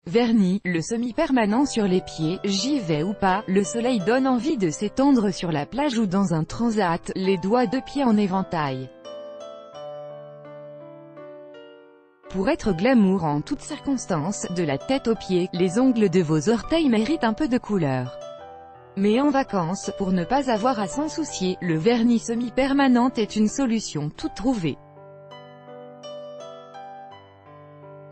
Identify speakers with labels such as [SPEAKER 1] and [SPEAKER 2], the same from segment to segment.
[SPEAKER 1] Vernis, le semi-permanent sur les pieds, j'y vais ou pas, le soleil donne envie de s'étendre sur la plage ou dans un transat, les doigts de pied en éventail. Pour être glamour en toutes circonstances, de la tête aux pieds, les ongles de vos orteils méritent un peu de couleur. Mais en vacances, pour ne pas avoir à s'en soucier, le vernis semi-permanent est une solution toute trouvée.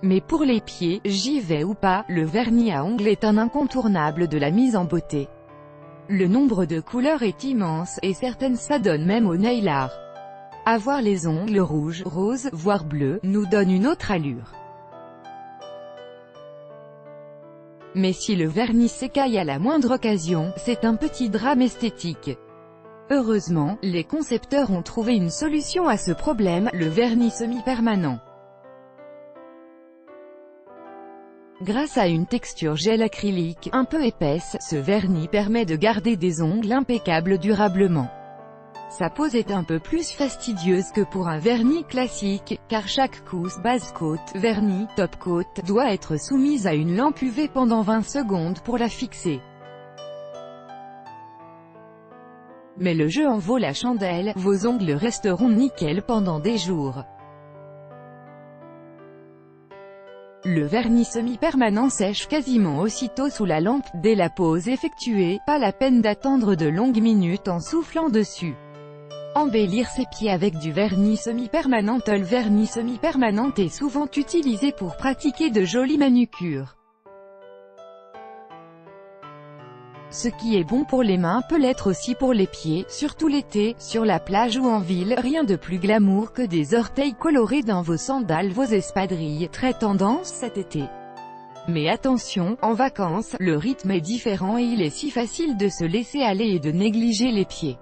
[SPEAKER 1] Mais pour les pieds, j'y vais ou pas, le vernis à ongles est un incontournable de la mise en beauté. Le nombre de couleurs est immense, et certaines s'adonnent même au nail art. Avoir les ongles rouges, roses, voire bleus, nous donne une autre allure. Mais si le vernis s'écaille à la moindre occasion, c'est un petit drame esthétique. Heureusement, les concepteurs ont trouvé une solution à ce problème, le vernis semi-permanent. Grâce à une texture gel acrylique, un peu épaisse, ce vernis permet de garder des ongles impeccables durablement. Sa pose est un peu plus fastidieuse que pour un vernis classique, car chaque couche, base coat, vernis, top coat, doit être soumise à une lampe UV pendant 20 secondes pour la fixer. Mais le jeu en vaut la chandelle, vos ongles resteront nickel pendant des jours. Le vernis semi-permanent sèche quasiment aussitôt sous la lampe, dès la pose effectuée, pas la peine d'attendre de longues minutes en soufflant dessus. Embellir ses pieds avec du vernis semi-permanent. Le vernis semi-permanent est souvent utilisé pour pratiquer de jolies manucures. Ce qui est bon pour les mains peut l'être aussi pour les pieds, surtout l'été, sur la plage ou en ville. Rien de plus glamour que des orteils colorés dans vos sandales, vos espadrilles, très tendance cet été. Mais attention, en vacances, le rythme est différent et il est si facile de se laisser aller et de négliger les pieds.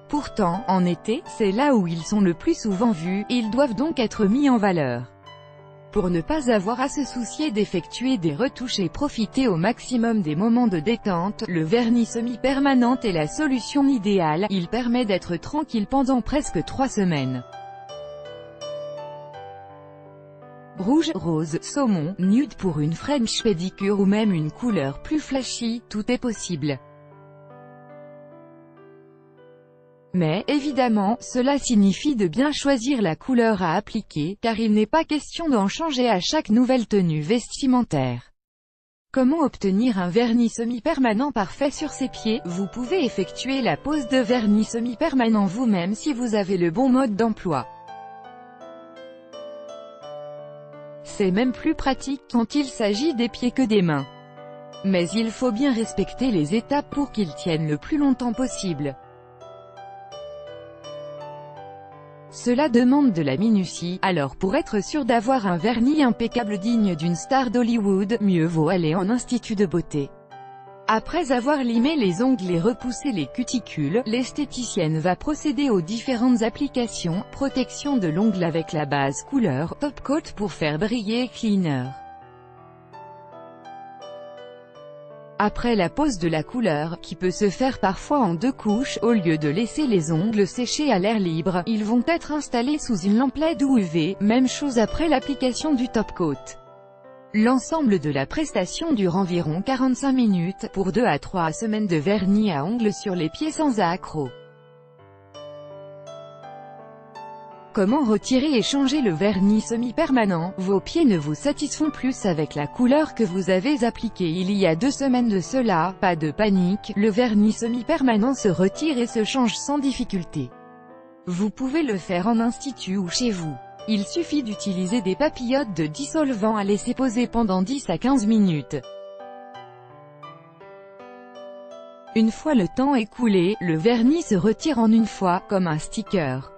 [SPEAKER 1] Pourtant, en été, c'est là où ils sont le plus souvent vus, ils doivent donc être mis en valeur. Pour ne pas avoir à se soucier d'effectuer des retouches et profiter au maximum des moments de détente, le vernis semi-permanent est la solution idéale, il permet d'être tranquille pendant presque 3 semaines. Rouge, rose, saumon, nude pour une French pédicure ou même une couleur plus flashy, tout est possible. Mais, évidemment, cela signifie de bien choisir la couleur à appliquer, car il n'est pas question d'en changer à chaque nouvelle tenue vestimentaire. Comment obtenir un vernis semi-permanent parfait sur ses pieds? Vous pouvez effectuer la pose de vernis semi-permanent vous-même si vous avez le bon mode d'emploi. C'est même plus pratique quand il s'agit des pieds que des mains. Mais il faut bien respecter les étapes pour qu'ils tiennent le plus longtemps possible. Cela demande de la minutie, alors pour être sûr d'avoir un vernis impeccable digne d'une star d'Hollywood, mieux vaut aller en institut de beauté. Après avoir limé les ongles et repoussé les cuticules, l'esthéticienne va procéder aux différentes applications, protection de l'ongle avec la base couleur, top coat pour faire briller, cleaner. Après la pose de la couleur, qui peut se faire parfois en 2 couches, au lieu de laisser les ongles sécher à l'air libre, ils vont être installés sous une lampe LED ou UV, même chose après l'application du top coat. L'ensemble de la prestation dure environ 45 minutes, pour 2 à 3 semaines de vernis à ongles sur les pieds sans accroc. Comment retirer et changer le vernis semi-permanent? Vos pieds ne vous satisfont plus avec la couleur que vous avez appliquée il y a 2 semaines de cela, pas de panique, le vernis semi-permanent se retire et se change sans difficulté. Vous pouvez le faire en institut ou chez vous. Il suffit d'utiliser des papillotes de dissolvant à laisser poser pendant 10 à 15 minutes. Une fois le temps écoulé, le vernis se retire en une fois, comme un sticker.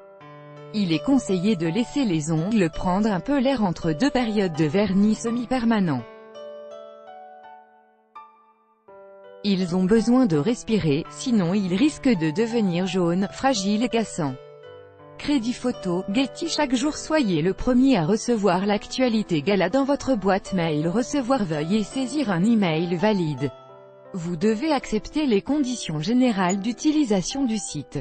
[SPEAKER 1] Il est conseillé de laisser les ongles prendre un peu l'air entre 2 périodes de vernis semi-permanent. Ils ont besoin de respirer, sinon ils risquent de devenir jaunes, fragiles et cassants. Crédit photo, Getty. Chaque jour soyez le premier à recevoir l'actualité gala dans votre boîte mail. Recevoir, veuillez saisir un email valide. Vous devez accepter les conditions générales d'utilisation du site.